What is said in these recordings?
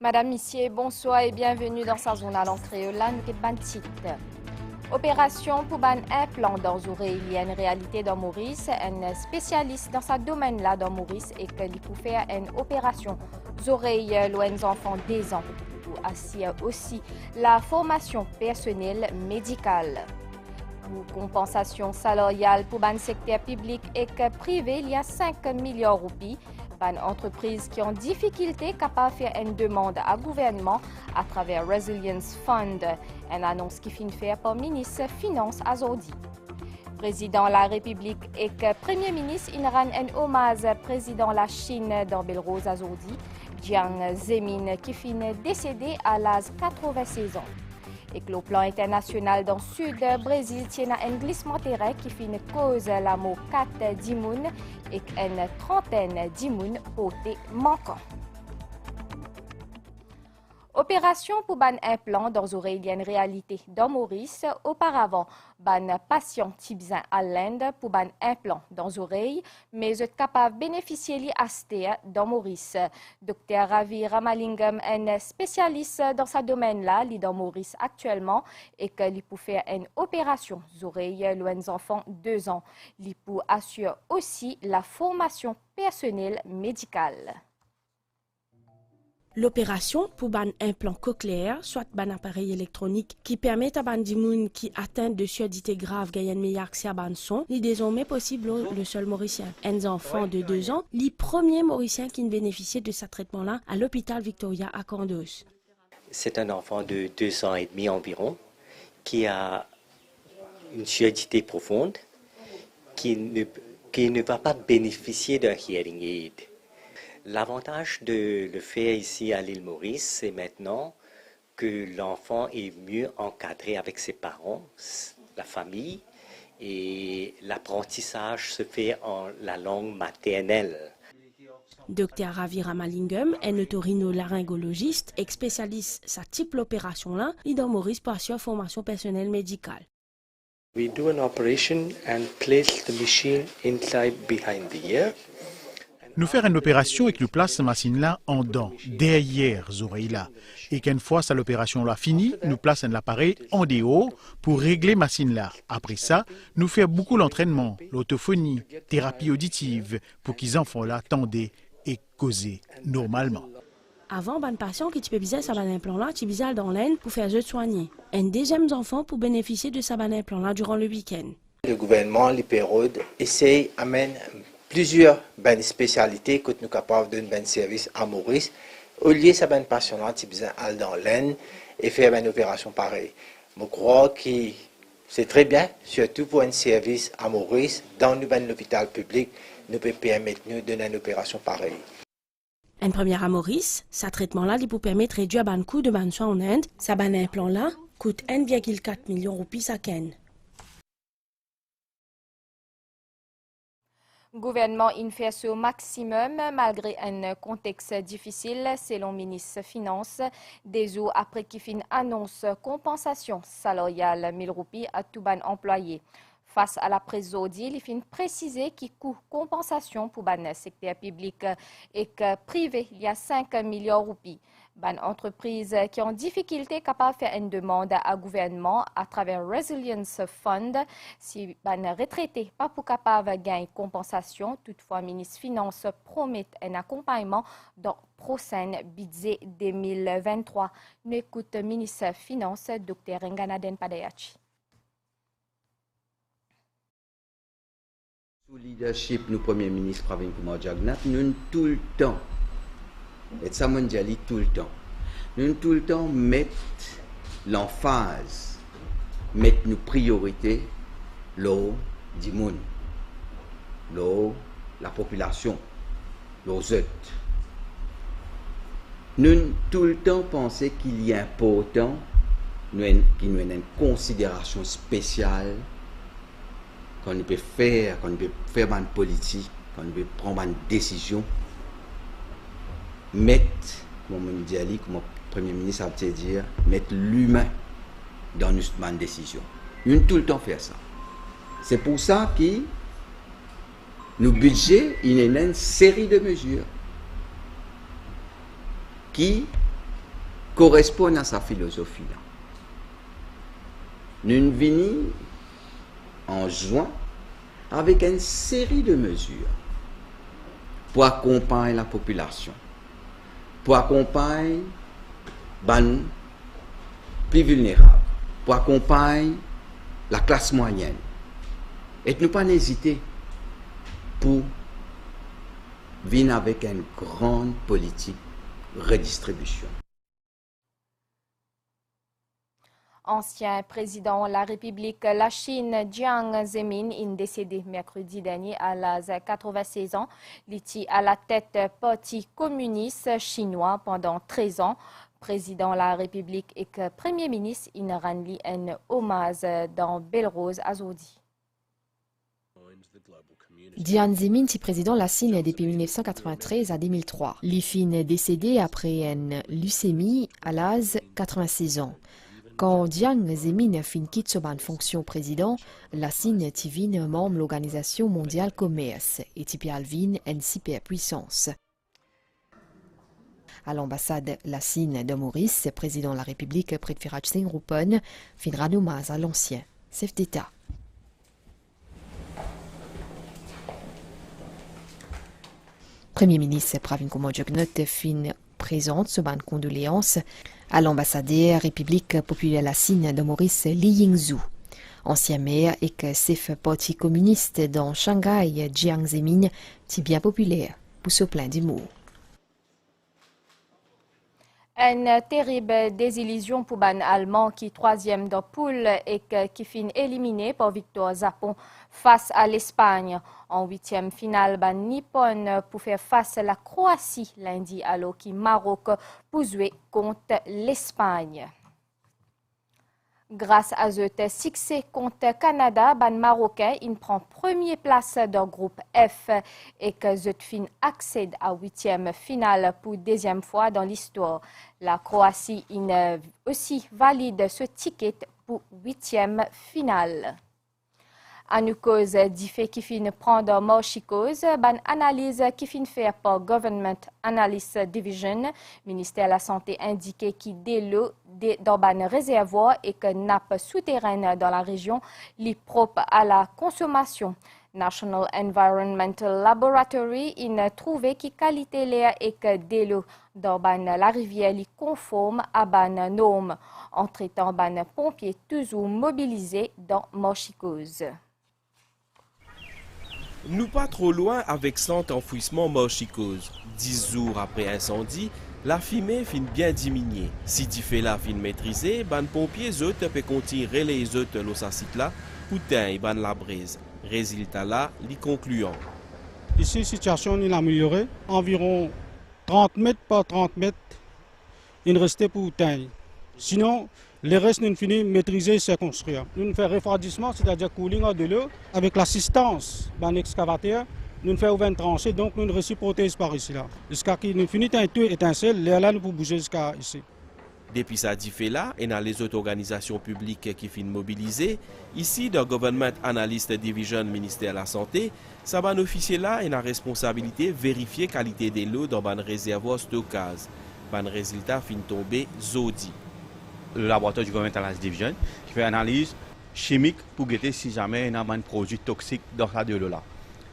Madame, Monsieur, bonsoir et bienvenue dans sa journal en créole. Là, nous avons titre. Opération pour ban implant dans oreille, il y a une réalité dans Maurice. Un spécialiste dans ce domaine-là dans Maurice et qu'il peut faire une opération oreilles loin des enfants des ans. Pour assurer aussi la formation personnelle médicale. Pour compensation salariale pour ban secteur public et privé, il y a 5 milliards de roupies. Une entreprise qui ont difficulté capable de faire une demande à gouvernement à travers Resilience Fund, une annonce qui finit faire par le ministre des Finances Azodi. Président de la République et Premier ministre, il rend un hommage au président de la Chine dans Belrose Azodi, Jiang Zemin, qui finit décédé à l'âge de 96 ans. Et que le plan international dans le sud du Brésil tient un glissement terrain qui finit cause la mort 4 d'immunes et une trentaine d'immunes portés manquants. Opération pour ban implant dans oreille, il y a une réalité dans Maurice. Auparavant, ban patient tibzin à l'Inde pour ban implant dans oreille, mais êtes capable de bénéficier de l'ASTEA dans Maurice. Dr Ravi Ramalingam, un spécialiste dans ce domaine-là, il est dans Maurice actuellement et qu'il peut faire une opération aux oreilles loin des enfants 2 ans. Il peut assurer aussi la formation personnelle médicale. L'opération pour ban implant cochléaire, soit ban appareil électronique qui permet à ban dimoun qui atteint de surdité grave gagner meilleur accès à ban son, est désormais possible le seul Mauricien. Un enfant de 2 ans, les premiers Mauriciens qui ne bénéficient de ce traitement-là à l'hôpital Victoria à Candos. C'est un enfant de 2 ans et demi environ qui a une surdité profonde qui ne va pas bénéficier d'un hearing aid. L'avantage de le faire ici à l'île Maurice, c'est maintenant que l'enfant est mieux encadré avec ses parents, la famille, et l'apprentissage se fait en la langue maternelle. Dr Ravi Ramalingam, un otorino-laryngologiste et spécialiste sa type l'opération-là, il dans Maurice pour assurer formation personnelle médicale. We do an operation and place the machine inside behind the ear. Nous faire une opération et que nous place cette machine-là en dents, derrière les oreilles-là. Et qu'une fois ça l'opération là finie, nous place un appareil en dehors pour régler la machine-là. Après ça, nous faire beaucoup l'entraînement, l'autophonie, thérapie auditive, pour qu'ils enfants là tendaient et causaient normalement. Avant, ban patient qui peut biser sa ban implant-là, tu bises dans l'aine pour faire se soigner. Un deuxième enfant pour bénéficier de sa ban implant-là durant le week-end. Le gouvernement, les périodes, essaye, amène plusieurs bonnes spécialités que nous sommes capables de donner un service à Maurice. Au lieu de sa bonne patient, tu besoin aller dans l'aine et faire une opération pareille. Je crois que c'est très bien, surtout pour un service à Maurice, dans l'hôpital public, nous peut permettre de donner une opération pareille. Un premier à Maurice, ce traitement-là peut permettre de réduire le coût de ban soin en Inde. Sa ban implant-là coûte 1,4 million de roupies à Ken. Le gouvernement fait ce maximum malgré un contexte difficile, selon le ministre des Finances. Des jours après qu'il fin annonce compensation salariale 1000 roupies à tout ban employé. Face à la presse Zodi, il fin préciser qu'il coût compensation pour le secteur public et que privé, il y a 5 milliards de roupies. Ban entreprises qui ont difficulté capable de faire une demande à gouvernement à travers Resilience Fund. Si ban retraité pas pour capable de gagner compensation, toutefois, le ministre des Finances promet un accompagnement dans le prochain budget 2023. Nous écoutons le ministre des Finances, Dr Nganaden Padayachi. Sous le leadership du Premier ministre Pravin Kumar Jagnat, nous tout le temps, et ça me dit tout le temps, nous tout le temps mettre l'emphase, mettre nos priorités, l'eau du monde, l'eau, la population, l'eau autres. Nous tout le temps penser qu'il y a important, qu'il y ait une considération spéciale qu'on peut faire une politique, qu'on peut prendre une décision, mettre, comme le Premier ministre a dit, mettre l'humain dans une décision. Nous tout le temps faire ça. C'est pour ça que nos budgets, il y a une série de mesures qui correspondent à sa philosophie. Nous venons en juin avec une série de mesures pour accompagner la population, pour accompagner les plus vulnérables, pour accompagner la classe moyenne. Et ne pas hésiter pour venir avec une grande politique redistribution. Ancien président de la République de la Chine, Jiang Zemin, est décédé mercredi dernier à l'âge de 96 ans. Il était à la tête du Parti communiste chinois pendant 13 ans. Président de la République et que Premier ministre, il a rendu un hommage dans Belrose aujourd'hui. Jiang Zemin est président de la Chine depuis 1993 à 2003. Il est décédé après une leucémie à l'âge de 86 ans. Quand Jiang Zemin fin quitte sa fonction président, la Chine est membre de l'Organisation mondiale commerce et est une superpuissance. À l'ambassade de la Chine de Maurice, président de la République Prithviraj Singh Rupan finira hommage à l'ancien chef d'État. Premier ministre Pravin Kumar Jugnauth fin présente ce ban condoléances à l'ambassadeur République populaire de la Chine de Maurice Li Yingzhu. Ancien maire et que chef parti communiste dans Shanghai, Jiang Zemin est bien populaire pour ce plein d'humour. Une terrible désillusion pour les Allemands qui troisième dans poule et qui finit éliminé par victoire Japon face à l'Espagne. En huitième finale, les Nippon pour faire face à la Croatie lundi alors que Maroc pour jouer contre l'Espagne. Grâce à ce succès contre Canada, les Marocains prennent première place dans le groupe F et que Zutfin accède à huitième finale pour deuxième fois dans l'histoire. La Croatie aussi valide ce ticket pour huitième finale. À nous cause du fait qu'il finit prendre Mochicose, ban analyse qui finit faire par Government Analyst Division, ministère de la Santé indiqué qu'il l'eau dans ban réservoir et que nappe souterraine dans la région est propre à la consommation. National Environmental Laboratory a trouvé que qualité l'air et que l'eau dans la rivière est conforme à ban norme, en traitant ban pompiers toujours mobilisés dans Mochicose. Nous pas trop loin avec centre enfouissement Mochicose. 10 jours après incendie, la fumée fin bien diminuer. Si tu fais la fin maîtrisée, ban pompiers autres peut continuer les autres l'eau site là, poutin et ban la braise. Résultat là, li concluant. Ici, situation est améliorée. Environ 30 mètres par 30 mètres, il restait pour teindre. Sinon, les restes, nous finissons maîtriser et construire. Nous faisons refroidissement, c'est-à-dire cooling de l'eau, avec l'assistance d'un excavateur. Nous faisons 20 tranchées, donc nous reçu prothèse par ici. Jusqu'à ce que nous finissons un tout étincelle, là nous pouvons bouger jusqu'à ici. Depuis ça dit fait là, et dans les autres organisations publiques qui finissent mobilisées, ici dans Government Analyst Division, ministère de la Santé, ça va officier là et la responsabilité vérifier qualité de l'eau dans le réservoir stockage. Ban résultat fin tomber zodi. Le laboratoire du Government Analyst Division qui fait analyse chimique pour guetter si jamais il y a un produit toxique dans la de l'eau là.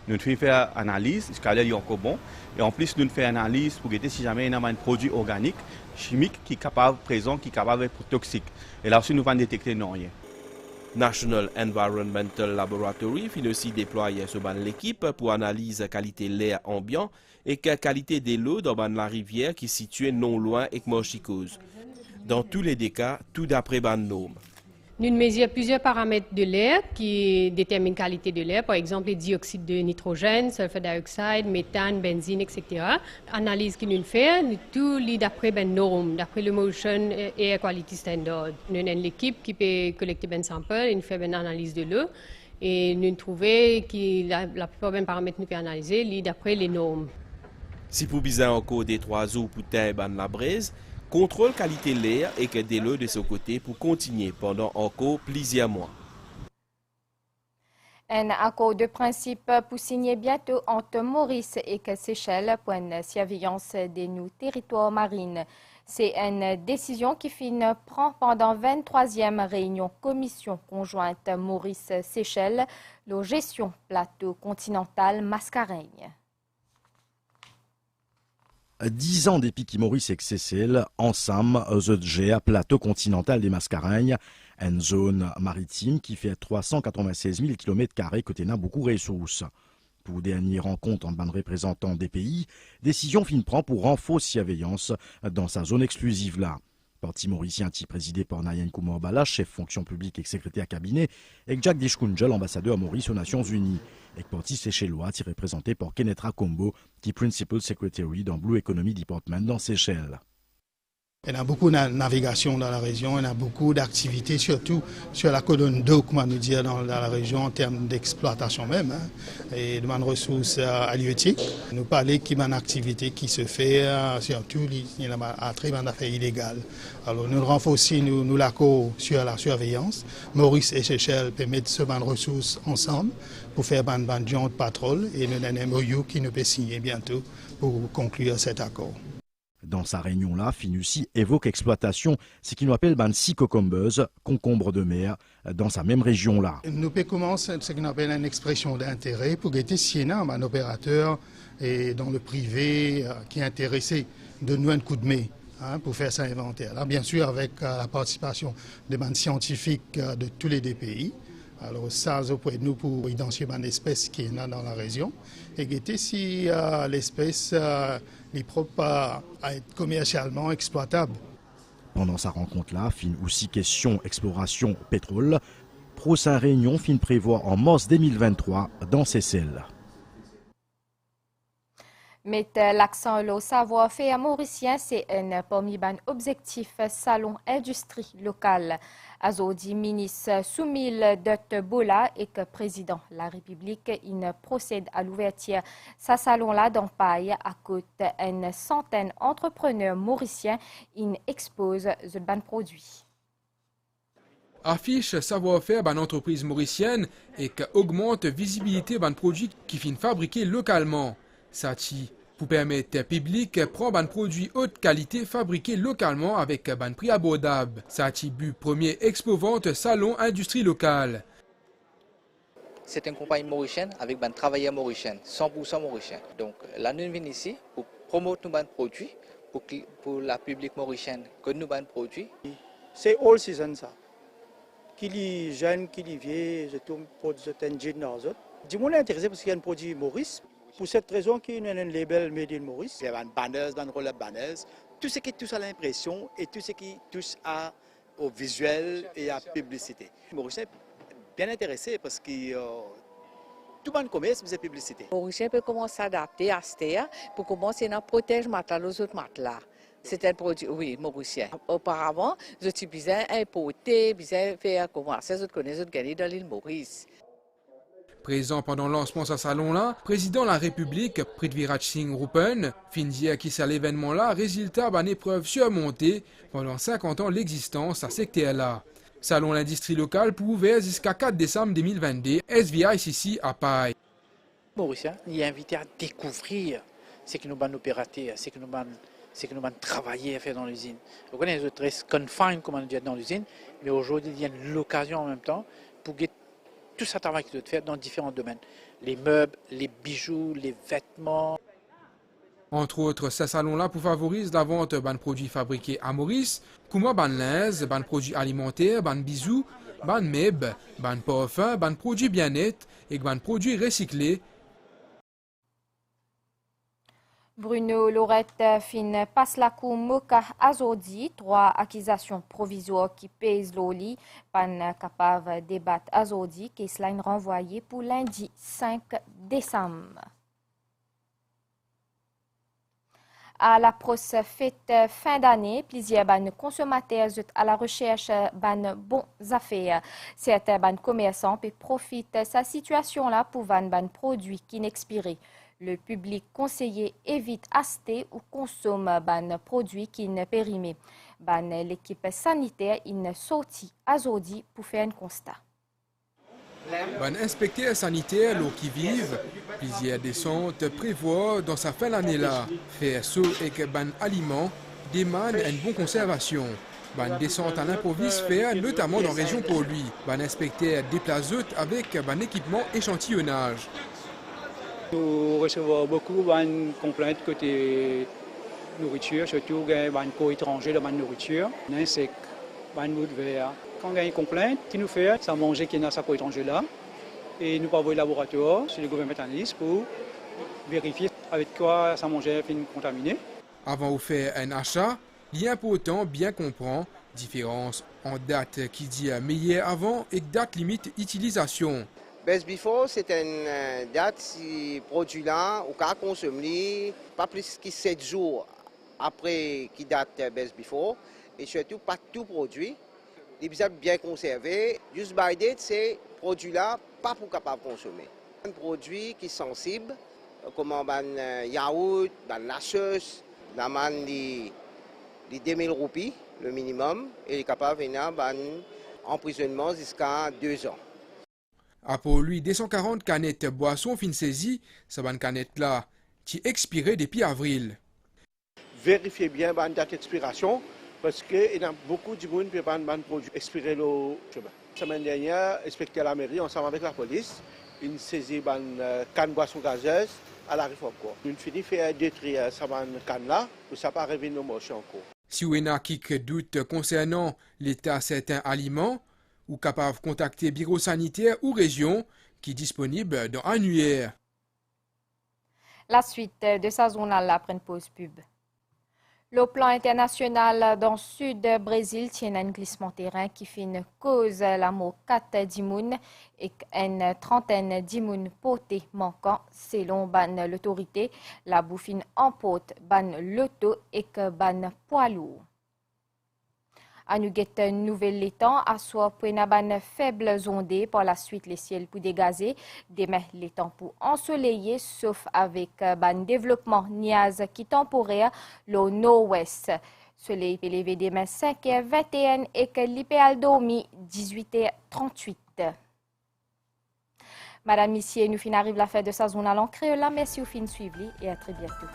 Nous faisons analyse, ce qu'il est encore bon, et en plus nous faisons analyse pour guetter si jamais il y a un produit organique, chimique qui est capable présent, qui est capable d'être toxique. Et là aussi nous allons détecter non rien. National Environmental Laboratory finit aussi déployer ce ban l'équipe pour analyser la qualité de l'air ambiant et la qualité de l'eau dans la rivière qui est située non loin de Mochicose. Dans tous les cas, tout d'après ban norme. Nous mesurons plusieurs paramètres de l'air qui déterminent la qualité de l'air, par exemple les dioxydes de nitrogène, sulfure dioxyde, méthane, benzine, etc. Analyse que nous faisons, tout d'après les normes, d'après le Motion Air Quality Standard. Nous avons l'équipe qui peut collecter des samples et nous fait une analyse de l'eau. Et nous trouvons que la plupart des paramètres que nous pouvons analyser d'après les normes. Si pour bizarre encore des 3 jours pour teindre la braise, contrôle qualité de l'air et que de l'eau de ce côté pour continuer pendant encore plusieurs mois. Un accord de principe pour signer bientôt entre Maurice et Seychelles pour une surveillance de nos territoires marins. C'est une décision qui prend pendant 23e réunion commission conjointe Maurice-Seychelles, la gestion plateau continental Mascareigne. 10 ans depuis que Maurice et Seychelles, ensemble, à plateau continental des Mascareignes, une zone maritime qui fait 396 000 km² côté n'a beaucoup de ressources. Pour dernière rencontre entre les représentants des pays, décision fin prend pour renforcer surveillance dans sa zone exclusive là. Parti mauricien présidé par Nayen Koumorbala, chef fonction publique et secrétaire cabinet, et Jack Dishkunjal, ambassadeur à Maurice aux Nations Unies. Et parti Seychellois, représenté par Kenneth Rakombo, qui est Principal Secretary dans Blue Economy Department dans Seychelles. Il y a beaucoup de navigation dans la région, il y a beaucoup d'activités, surtout sur la colonne d'eau, comment nous dire, dans la région en termes d'exploitation même, et de ressources halieutiques. Nous parlons qu'il y a une activité qui se fait, surtout il y a un très bonne affaire illégale. Alors nous renforçons nous l'accord sur la surveillance. Maurice et Seychelles permettent ce ban de ressources ensemble pour faire ban de patrol et nous avons un MOU qui nous peut signer bientôt pour conclure cet accord. Dans sa réunion-là, Finussi évoque exploitation, ce qu'il appelle ban psychocombeuse, concombre de mer, dans sa même région-là. Nous pouvons commencer ce qu'on appelle une expression d'intérêt pour guetter Siena, un opérateur et dans le privé qui est intéressé de nous un coup de main pour faire cet inventaire. Là, bien sûr, avec la participation des bandes scientifiques de tous les deux pays. Alors ça, auprès de nous pour identifier une espèce qui est là dans la région et guetter si l'espèce est propre à être commercialement exploitable. Pendant sa rencontre-là, fin aussi question exploration pétrole. Prochaine réunion fin prévoit en mars 2023 dans Seychelles. Mettre l'accent au savoir-faire mauricien, c'est un parmi les objectifs salon industrie locale. Azodi ministre Soumil Dut Bola et que président de la République, il procède à l'ouverture sa salon-là dans Paille à côté d'une centaine d'entrepreneurs mauriciens. Il expose ce ban produit. Affiche savoir-faire d'une entreprise mauricienne et augmente visibilité d'un produit qui finit fabriqué localement. Sachi, pour permettre au public de prendre un produit haute qualité fabriqué localement avec un prix abordable. Sachi but premier expo-vente salon industrie locale. C'est une compagnie mauricienne avec un travailleur mauricien, 100% mauricien. Donc là, nous venons ici pour promouvoir nos produits pour la public mauricienne que nous avons produits. C'est all season ça. Qui est jeune, qui est vieux, je tombe pour un jean dans autres. Du monde est intéressé parce qu'il y a un produit Maurice. Pour cette raison, il y a un label Made in Maurice. Il y a un banners, un roll-up banners. Tout ce qui touche à l'impression et tout ce qui touche au visuel et à la publicité. Mauricien est bien intéressé parce que tout le monde commerce, c'est publicité. Mauricien peut commencer à s'adapter à ce pour commencer à protéger les autres matelas. C'est un produit, oui, mauricien. Auparavant, je suis bien importé, bien faire commercer, je connais, je gagne dans l'île Maurice. Présent pendant le lancement de ce salon-là, président de la République, Prithviraj Singh Rupan, fin dire qui c'est l'événement-là, résultat d'une épreuve surmontée pendant 50 ans l'existence à ce secteur-là. Salon l'industrie locale pour ouvert jusqu'à 4 décembre 2022, SVICC à Paille. Mauricien, il est invité à découvrir ce que nous avons opératé, ce que nous avons travaillé à faire dans l'usine. Vous connaissez les autres confined, comme on dit dans l'usine, mais aujourd'hui, il y a l'occasion en même temps pour tout ce travail qui doit être fait dans différents domaines. Les meubles, les bijoux, les vêtements. Entre autres, ce salon-là pour favoriser la vente de produits fabriqués à Maurice, comme ban linge, ban produits alimentaires, ban bijoux, ban meubles, ban parfums, ban produits bien-être et ban produits recyclés. Bruno Lorette fin passe la cour Moka Azodi, 3 accusations provisoires qui pèsent l'oli, pan capable de débattre Azodi, qui sera renvoyé pour lundi 5 décembre. À l'approche fête fin d'année, plusieurs consommateurs sont à la recherche de bonnes affaires. Certains commerçants profitent de cette situation-là pour vendre des produits qui n'expirent. Le public conseillé évite d'acheter ou consommer des produits qui ne périmés. L'équipe sanitaire est sortie à Zodi pour faire un constat. Un inspecteur sanitaire qui vivent, plusieurs descentes prévoient dans sa fin d'année-là faire saut avec un aliment demande une bonne conservation. Ban descente à l'improviste fait notamment dans la région pour lui. Ban inspecteur déplace avec un équipement échantillonnage. Nous recevons beaucoup de complaintes côté nourriture, surtout des co-étrangers de la nourriture, insectes, des moules verts. Quand il y a une complainte, qui nous fait, ça manger qui est dans sa co-étranger là. Et nous parlons au laboratoire, sur le gouvernement analyse pour vérifier avec quoi ça manger est contaminé. Avant de faire un achat, il est important bien comprendre la différence en date qui dit meilleur avant et date limite utilisation. Best before, c'est une date si produit là, au cas consommé, pas plus que 7 jours après qui date best before, et surtout pas tout produit. Les bisables bien conservés. Juste by date, c'est produit là, pas pour capable de consommer. Un produit qui est sensible, comme un yaourt, la sauce, les 2000 roupies, le minimum, et est capable de venir un emprisonnement jusqu'à 2 ans. Pour lui, 240 canettes boissons fin saisies, ces canettes là, qui expirées depuis avril. Vérifiez bien la date d'expiration parce qu'il y a beaucoup de monde qui peuvent pas produits expirés le chemin. La semaine dernière, inspecteur de la mairie, ensemble avec la police, il saisit une canne boisson gazeuse à la réforme. Nous finissons de faire détruire cette canne là pour ça pas revenir nos marchés encore. Si vous avez quelques doutes concernant l'état de certains aliments, ou capable de contacter bureau sanitaire ou région qui est disponible dans annuaire. La suite de sa journal après une pause pub. Le plan international dans le sud du Brésil tient un glissement terrain qui fait une cause la mort 4 d'immunes et une trentaine d'immunes portés manquants selon l'autorité. La bouffine emporte l'auto et que poids lourd. À nous guetter une nouvelle l'étang, à soi pour une faible ondée, par la suite les ciels pour dégazer, demain l'étang pour ensoleiller, sauf avec un développement niaz qui temporaire le nord-ouest. Soleil peut lever demain 5h21 et que l'IPL dormi 18h38. Madame, Monsieur, nous fin arrive la fin de sa journal en créole. Merci au fin suivi et à très bientôt.